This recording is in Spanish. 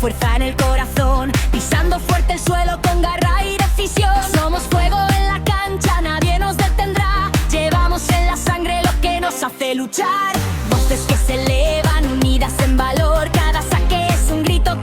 fuerza en el corazón, pisando fuerte el suelo con garra y decisión. Somos fuego en la cancha, nadie nos detendrá. Llevamos en la sangre lo que nos hace luchar. Voces que se elevan unidas en valor, cada saque es un grito.